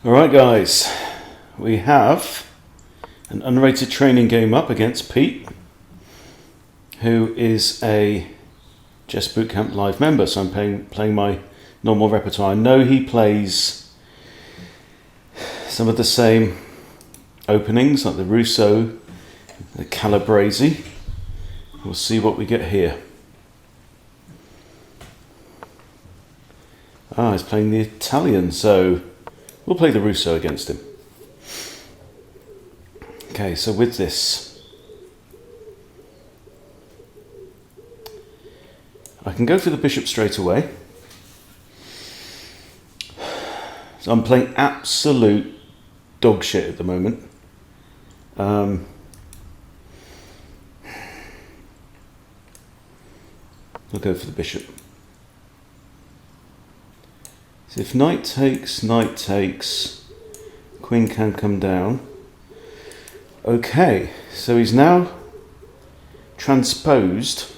Alright guys, we have an unrated training game up against Pete, who is a Chess Bootcamp live member, so I'm playing my normal repertoire. I know he plays some of the same openings, like the Rousseau, the Calabrese. We'll see what we get here. He's playing the Italian, so we'll play the Rousseau against him. Okay, so with this, I can go for the bishop straight away. So I'm playing absolute dog shit at the moment. I'll go for the bishop. So if knight takes, queen can come down. Okay, so he's now transposed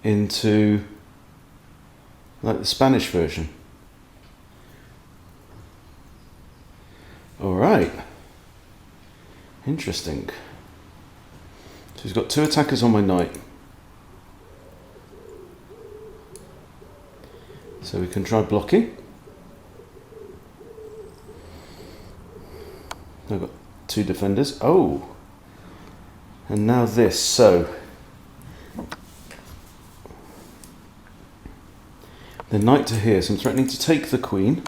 into like the Spanish version. Alright, interesting. So he's got two attackers on my knight. So we can try blocking. I've got two defenders. Oh! And now this. So the knight to here. So I'm threatening to take the queen.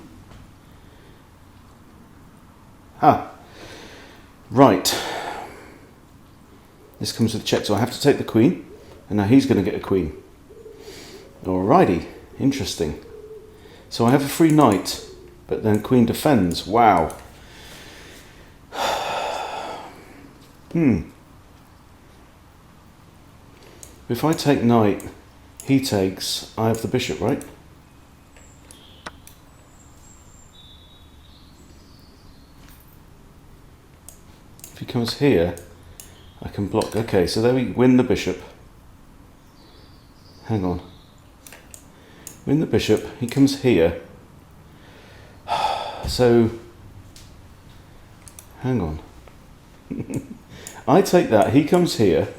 Right. This comes with check, so I have to take the queen. And now he's going to get a queen. Alrighty. Interesting. So I have a free knight, but then queen defends. Wow. If I take knight, he takes, I have the bishop, right? If he comes here, I can block. Okay, so there we win the bishop. Hang on. Win the bishop, he comes here. So, hang on. I take that, he comes here.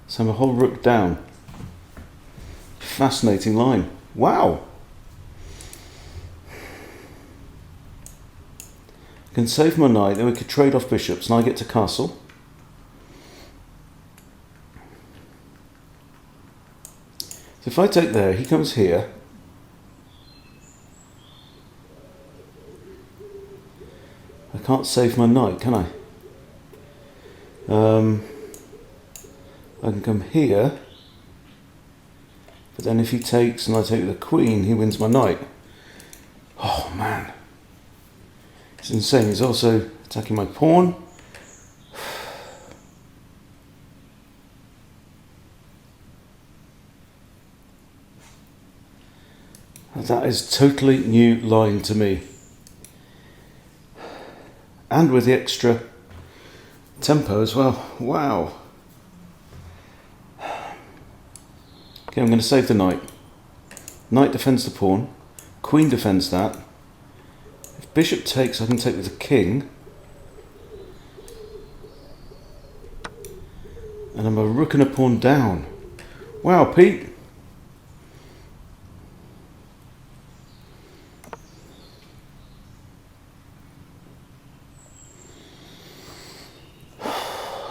So I'm a whole rook down. Fascinating line. Wow. I can save my knight, then we could trade off bishops and I get to castle. So if I take there, he comes here. I can't save my knight, can I? I can come here. But then if he takes and I take the queen, he wins my knight. Oh man. It's insane. He's also attacking my pawn. That is totally new line to me. And with the extra tempo as well. Wow. Okay, I'm going to save the knight. Knight defends the pawn. Queen defends that. If bishop takes, I can take with the king. And I'm a rook and a pawn down. Wow, Pete.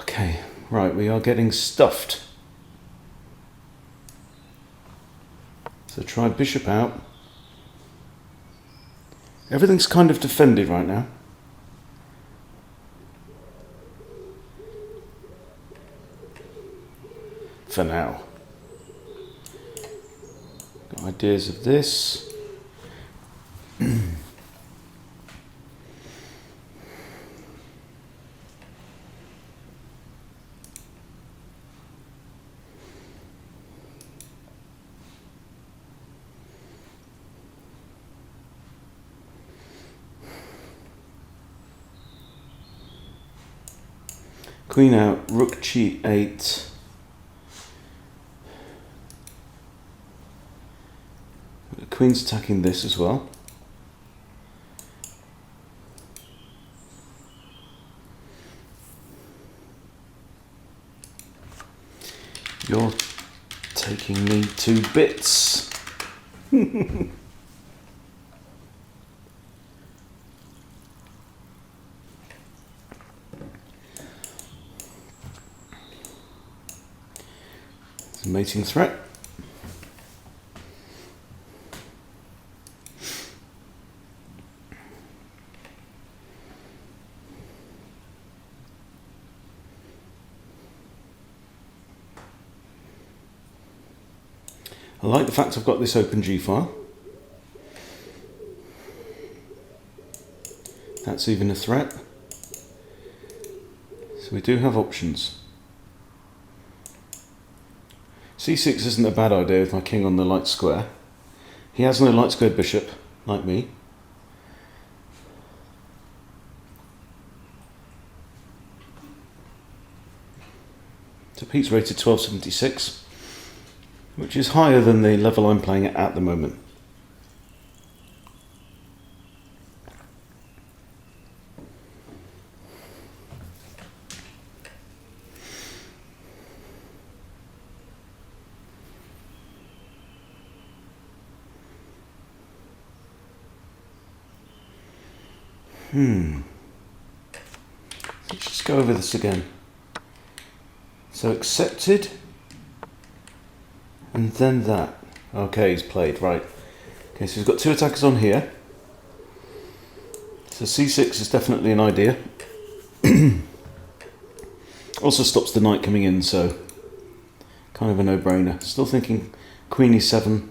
Okay, right, we are getting stuffed. So try bishop out. Everything's kind of defended right now. For now. Got ideas of this. Queen out, rook g8. The queen's attacking this as well. You're taking me to bits. It's a mating threat. I like the fact I've got this open G file. That's even a threat. So we do have options. C6 isn't a bad idea with my king on the light square. He has no light square bishop, like me. So Pete's rated 1276. Which is higher than the level I'm playing at the moment. Let's just go over this again. So accepted. And then that. Okay, he's played, right. Okay, so he's got two attackers on here. So C6 is definitely an idea. Also stops the knight coming in, so kind of a no-brainer. Still thinking Queen E7.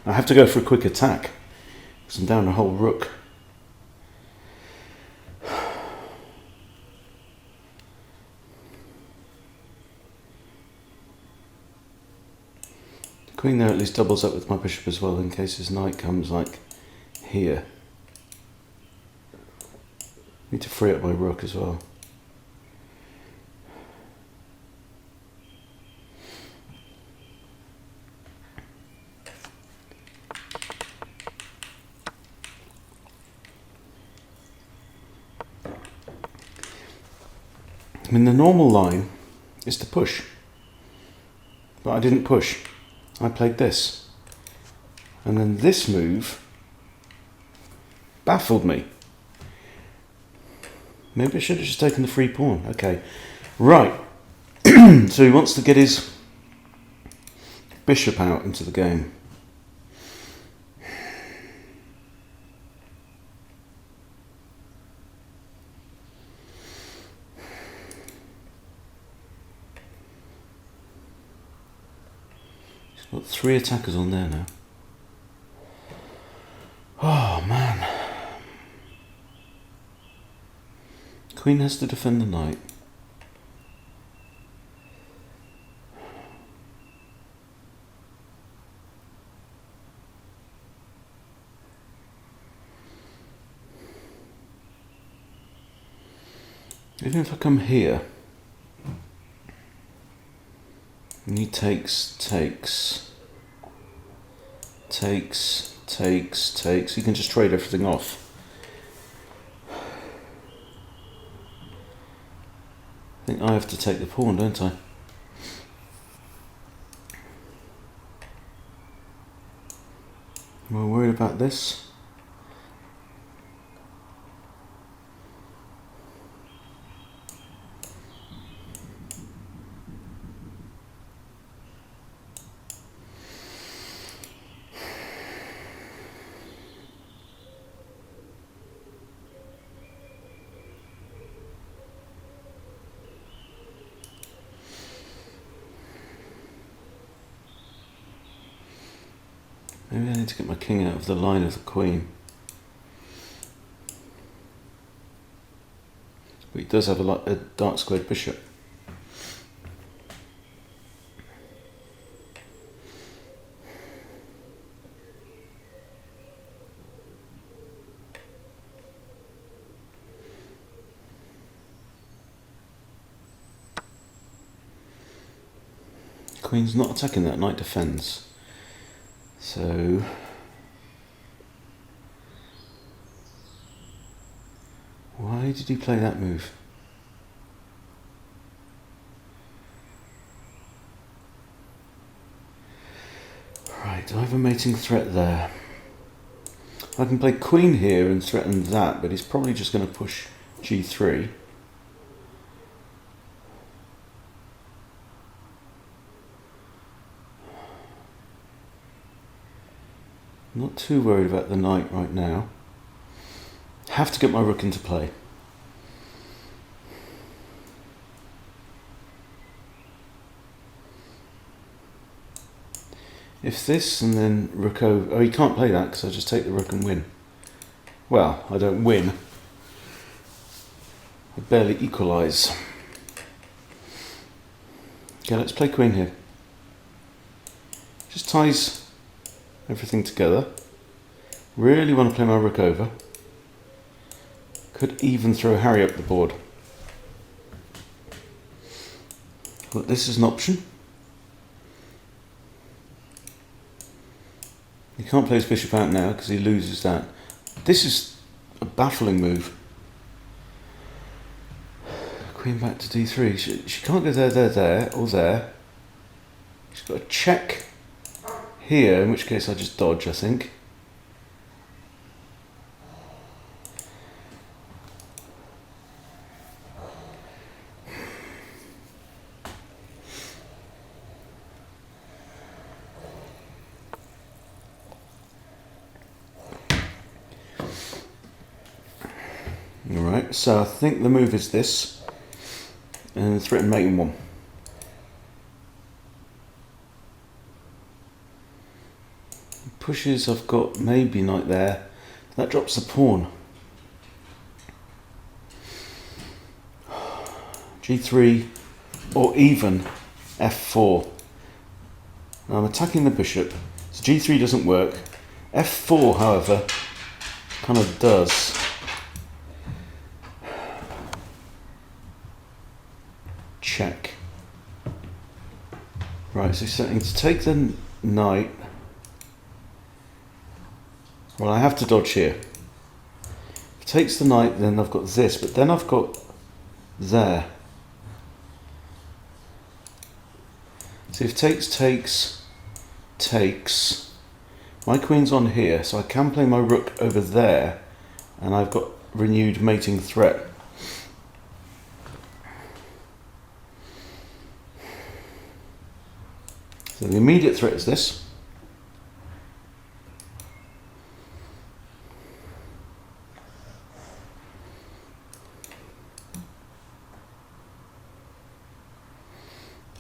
I have to go for a quick attack because I'm down a whole rook. Queen there at least doubles up with my bishop as well in case his knight comes like here. Need to free up my rook as well. I mean, the normal line is to push, but I didn't push. I played this, and then this move baffled me. Maybe I should have just taken the free pawn. Okay, right. So he wants to get his bishop out into the game. Got three attackers on there now. Oh man. Queen has to defend the knight. Even if I come here, and he takes. He can just trade everything off. I think I have to take the pawn, don't I? Am I worried about this? Maybe I need to get my king out of the line of the queen. But he does have a dark squared bishop. queen's not attacking that, knight defends. So why did he play that move? Right, do I have a mating threat there? I can play queen here and threaten that, but he's probably just going to push g3. Not too worried about the knight right now. Have to get my rook into play. If this and then rook over... Oh, he can't play that because I just take the rook and win. Well, I don't win. I barely equalise. Okay, let's play queen here. Just ties everything together. Really want to play my rook over. Could even throw Harry up the board. But this is an option. He can't play his bishop out now because he loses that. This is a baffling move. Queen back to d3. She can't go there, or there. She's got a check here, in which case I just dodge, I think. Alright, so I think the move is this, and threaten mating one. Pushes, I've got maybe knight there. That drops the pawn. g3 or even f4. Now I'm attacking the bishop, so g3 doesn't work. f4, however, kind of does. Check. Right, so setting to take the knight. Well, I have to dodge here. If it takes the knight, then I've got this, but then I've got there. So if takes, my queen's on here, so I can play my rook over there, and I've got renewed mating threat. So the immediate threat is this.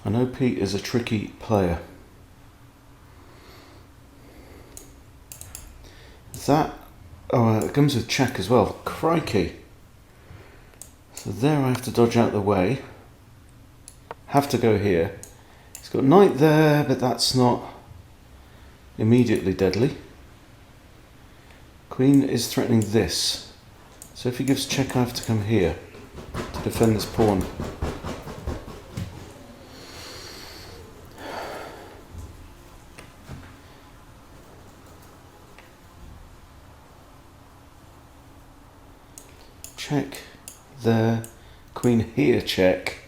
I know Pete is a tricky player. That, it comes with check as well. Crikey. So there I have to dodge out the way. Have to go here. He's got knight there, but that's not immediately deadly. Queen is threatening this. So if he gives check, I have to come here to defend this pawn. Check there, queen here, check.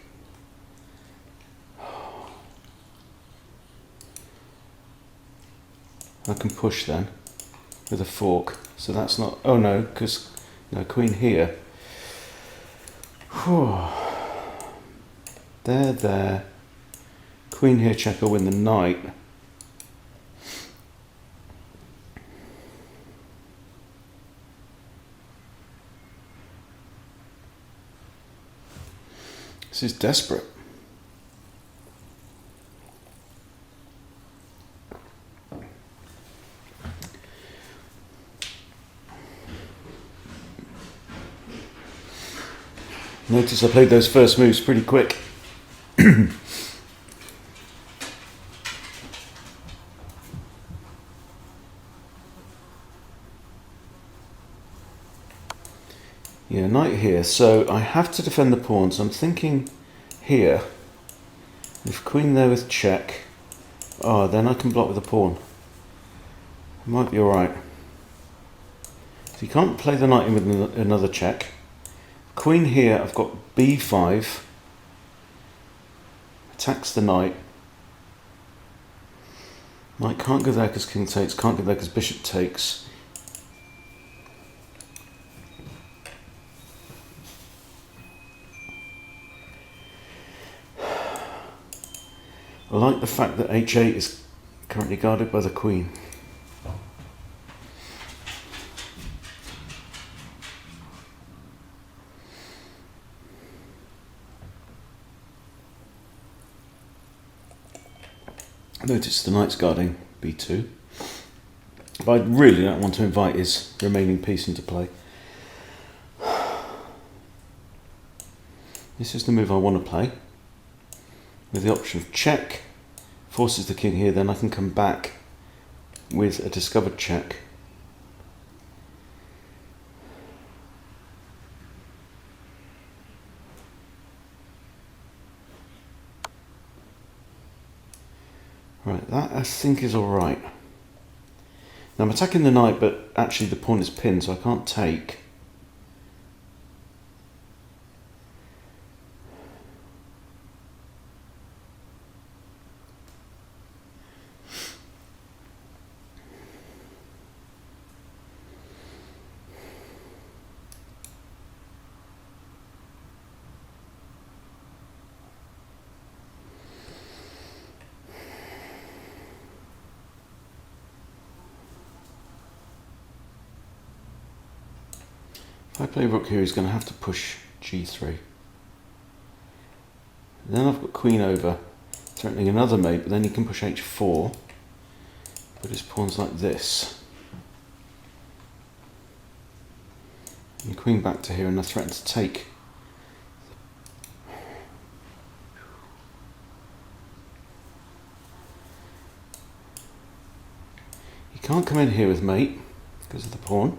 I can push then with a fork, so that's not, oh no, because no, queen here. Whew. There, queen here, check, I'll win the knight. This is desperate. Notice I played those first moves pretty quick. Yeah, knight here, so I have to defend the pawns. I'm thinking here, with queen there with check, Oh, then I can block with a pawn. Might be alright. So you can't play the knight in with another check. Queen here, I've got b5. Attacks the knight. Knight can't go there because king takes, can't go there because bishop takes. I like the fact that h8 is currently guarded by the queen. Notice the knight's guarding b2. But I really don't want to invite his remaining piece into play. This is the move I want to play. With the option of check, forces the king here, then I can come back with a discovered check. Right, that I think is alright. Now I'm attacking the knight, but actually the pawn is pinned, so I can't take. If I play rook here, he's going to have to push g3. Then I've got queen over, threatening another mate, but then he can push h4. Put his pawns like this. And queen back to here, and I threaten to take. He can't come in here with mate because of the pawn.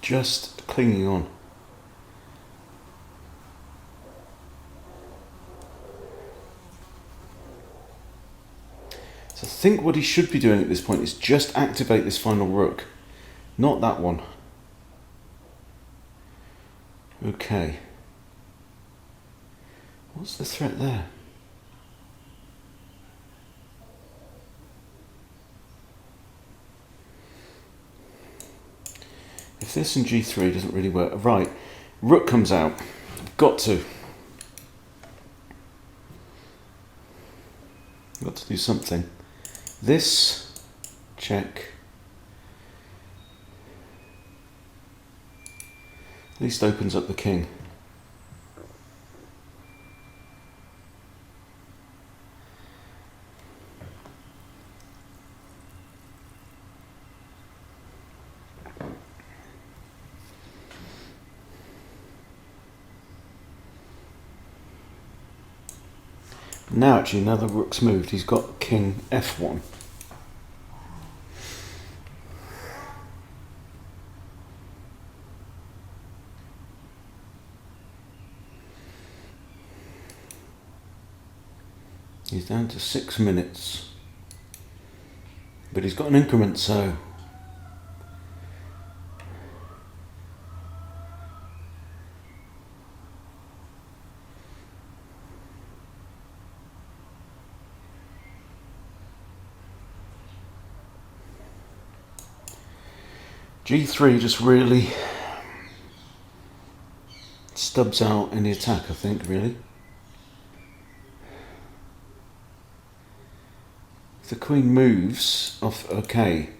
Just clinging on. So I think what he should be doing at this point is just activate this final rook, not that one. Okay. What's the threat there? If this and g3 doesn't really work, right, rook comes out, got to do something. This, check, at least opens up the king. Now actually, now the rook's moved, he's got king f1. He's down to 6 minutes. But he's got an increment, so g3 just really stubs out any attack, I think, really. If the queen moves off, okay,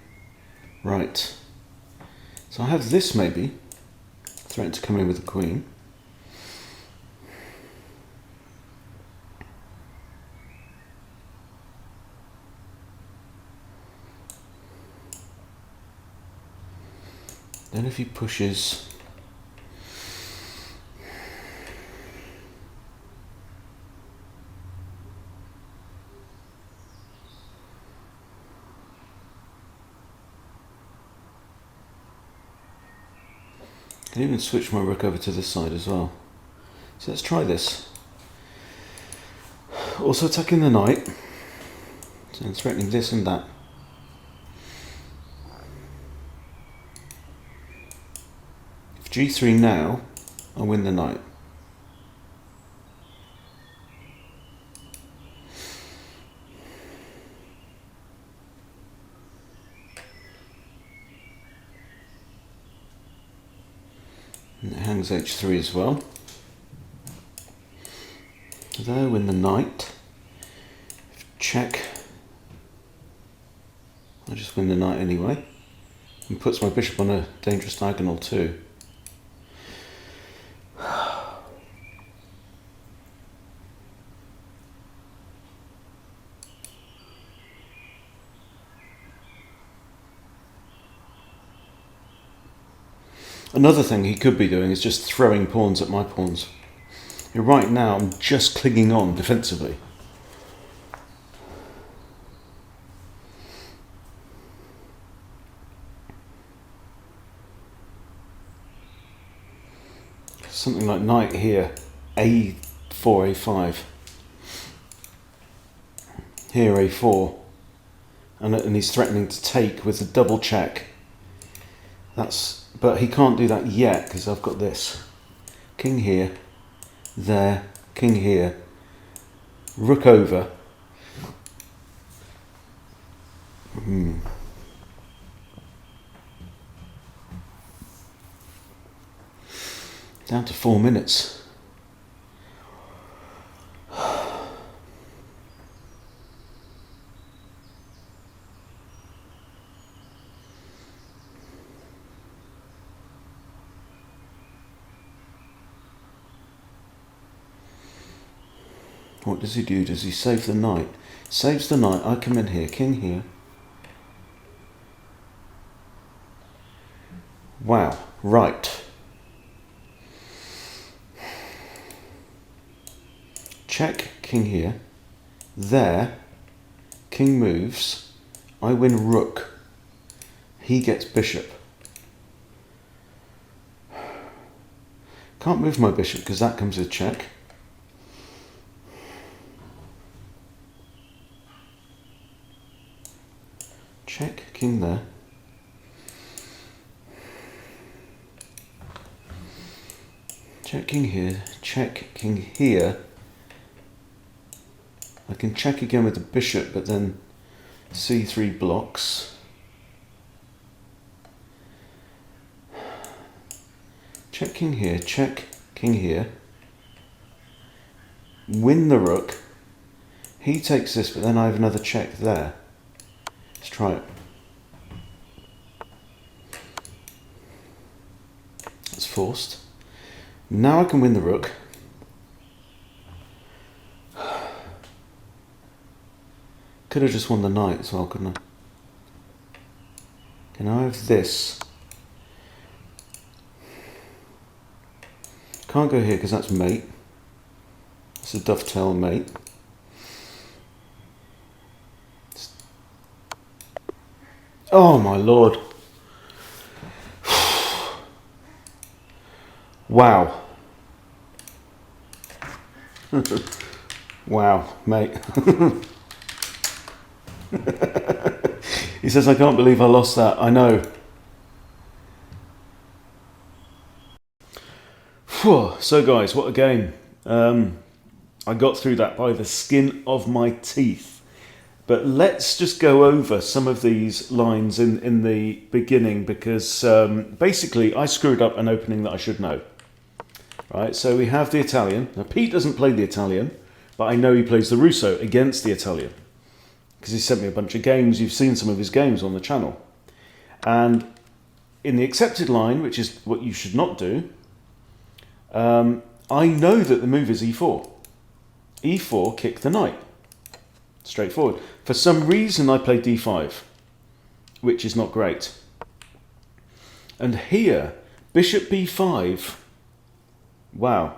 right. So I have this maybe, threaten to come in with the queen. Then if he pushes... I can even switch my rook over to this side as well. So let's try this. Also attacking the knight. So I'm threatening this and that. If g3 now, I win the knight. And it hangs h3 as well. There, win the knight. Check. I just win the knight anyway. And puts my bishop on a dangerous diagonal too. Another thing he could be doing is just throwing pawns at my pawns. Right now I'm just clinging on defensively. Something like knight here, a4, a5. Here a4. And he's threatening to take with the double check. But he can't do that yet because I've got this. King here, there, king here, rook over. Down to 4 minutes. What does he do? Does he save the knight? Saves the knight. I come in here. King here. Wow. Right. Check. King here. There. King moves. I win rook. He gets bishop. Can't move my bishop because that comes with check. Check, king there. Check king here, check king here. I can check again with the bishop, but then c3 blocks. Check king here, check king here. Win the rook. He takes this, but then I have another check there. Let's try it. It's forced. Now I can win the rook. Could have just won the knight as well, couldn't I? Can I have this? Can't go here because that's mate. It's a dovetail mate. Oh my lord. Wow. Wow, mate. He says, I can't believe I lost that. I know. Whew. So guys, what a game. I got through that by the skin of my teeth. But let's just go over some of these lines in the beginning because basically I screwed up an opening that I should know. Right, so we have the Italian. Now Pete doesn't play the Italian, but I know he plays the Rousseau against the Italian because he sent me a bunch of games. You've seen some of his games on the channel. And in the accepted line, which is what you should not do, I know that the move is e4. e4, kick the knight. Straightforward. For some reason I played d5, which is not great. And here, bishop b5, wow.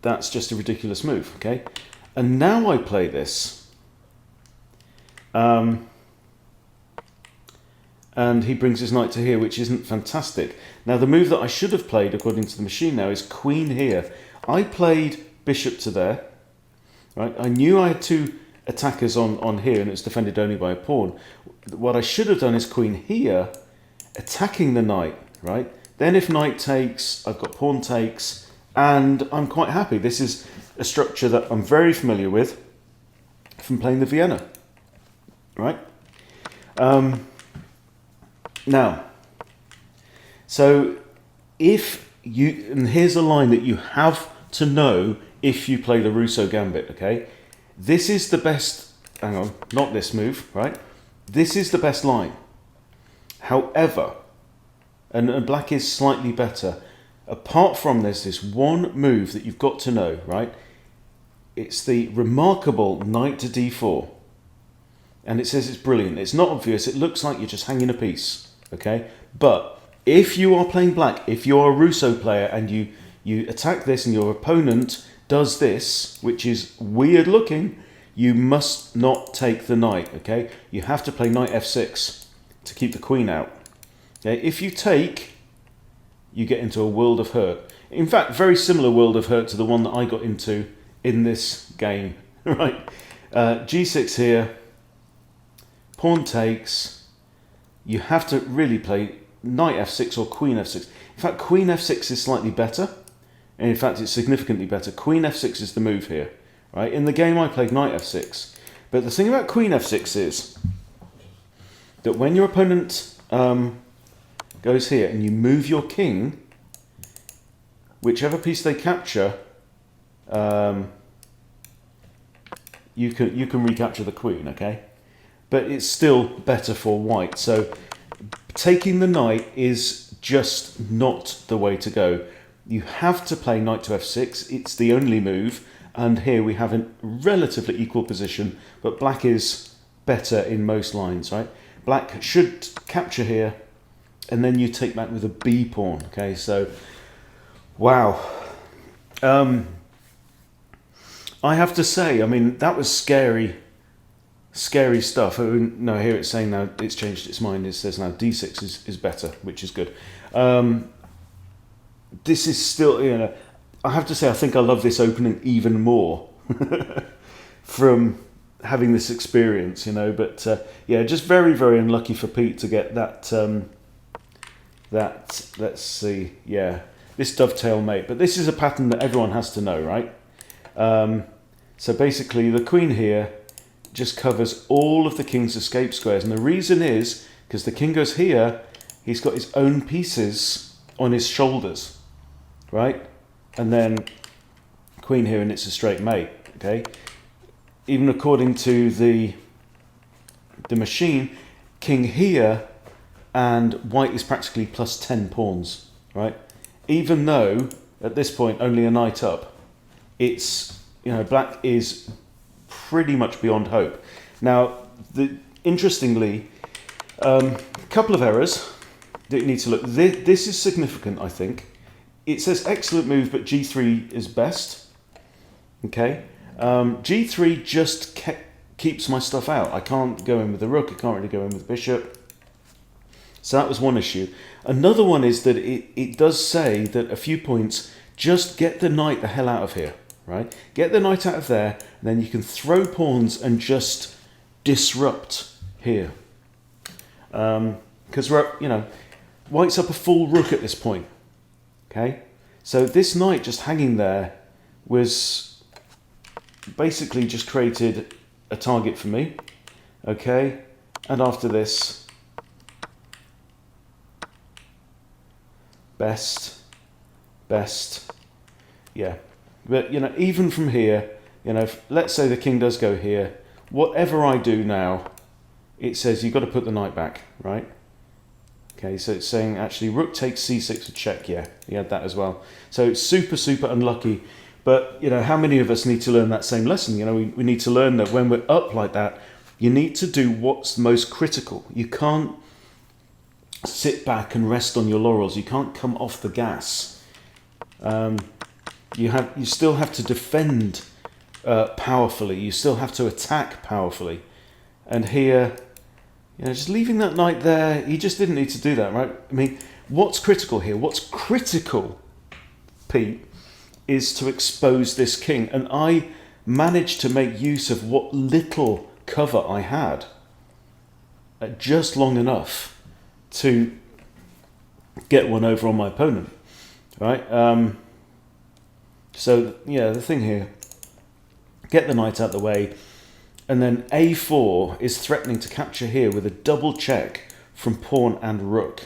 That's just a ridiculous move, okay? And now I play this. And he brings his knight to here, which isn't fantastic. Now, the move that I should have played, according to the machine now, is queen here. I played bishop to there, right? I knew I had two attackers on here, and it's defended only by a pawn. What I should have done is queen here, attacking the knight, right? Then if knight takes, I've got pawn takes, and I'm quite happy. This is a structure that I'm very familiar with from playing the Vienna, right? Now, so if you, and here's a line that you have to know if you play the Rousseau Gambit, okay? This is the best, hang on, not this move, right? This is the best line. However, and black is slightly better, apart from there's this one move that you've got to know, right? It's the remarkable knight to d4. And it says it's brilliant. It's not obvious. It looks like you're just hanging a piece, okay? But if you are playing black, if you're a Rousseau player and you attack this and your opponent does this, which is weird looking, you must not take the knight, okay? You have to play knight f6 to keep the queen out. Okay? If you take, you get into a world of hurt. In fact, very similar world of hurt to the one that I got into in this game, right? G6 here, pawn takes. You have to really play knight f6 or queen f6. In fact, queen f6 is slightly better. And in fact, it's significantly better. Queen f6 is the move here, right? In the game, I played knight f6. But the thing about queen f6 is that when your opponent goes here and you move your king, whichever piece they capture, you can recapture the queen, okay? But it's still better for white. So taking the knight is just not the way to go. You have to play knight to f6. It's the only move. And here we have a relatively equal position, but black is better in most lines, right? Black should capture here, and then you take back with a b pawn, okay? So, wow. I have to say, I mean, that was scary stuff. Oh, no, here it's saying now it's changed its mind. It says now d6 is better, which is good. This is still, you know, I have to say, I think I love this opening even more from having this experience, you know. But yeah, just very, very unlucky for Pete to get that. Let's see, yeah, this dovetail mate. But this is a pattern that everyone has to know, right? So basically, the queen here just covers all of the king's escape squares, and the reason is because the king goes here, he's got his own pieces on his shoulders, right? And then queen here, and it's a straight mate, okay? Even according to the machine, king here, and white is practically plus 10 pawns, right? Even though, at this point, only a knight up, it's, you know, black is pretty much beyond hope. Now, interestingly, a couple of errors that you need to look. This is significant, I think. It says excellent move, but g3 is best. Okay, g3 just keeps my stuff out. I can't go in with the rook. I can't really go in with the bishop. So that was one issue. Another one is that it does say that a few points, just get the knight the hell out of here, right? Get the knight out of there, and then you can throw pawns and just disrupt here. Because you know, white's up a full rook at this point. Okay, so this knight just hanging there was basically just created a target for me. Okay, and after this, best, yeah. But you know, even from here, you know, let's say the king does go here, whatever I do now, it says you've got to put the knight back, right? Okay, so it's saying actually rook takes c6 to check. Yeah, he had that as well. So it's super, super unlucky. But, you know, how many of us need to learn that same lesson? You know, we need to learn that when we're up like that, you need to do what's most critical. You can't sit back and rest on your laurels. You can't come off the gas. You still have to defend powerfully. You still have to attack powerfully. And here, just leaving that knight there, he just didn't need to do that, right? I mean, what's critical here? What's critical, Pete, is to expose this king. And I managed to make use of what little cover I had, just long enough to get one over on my opponent, right? So, the thing here, get the knight out the way, and then a4 is threatening to capture here with a double check from pawn and rook,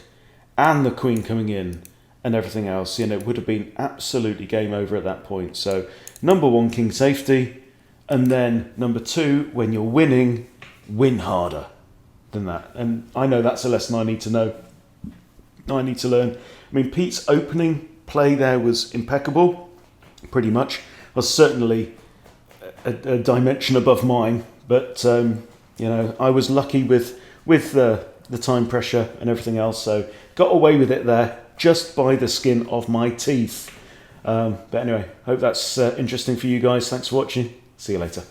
and the queen coming in and everything else. It would have been absolutely game over at that point. So, number one, king safety, and then number two, when you're winning, win harder than that. And I know that's a lesson I need to know. I need to learn. I mean, Pete's opening play there was impeccable, pretty much. Was certainly a dimension above mine, but I was lucky with the time pressure and everything else, so got away with it there just by the skin of my teeth. But anyway, hope that's interesting for you guys. Thanks for watching. See you later.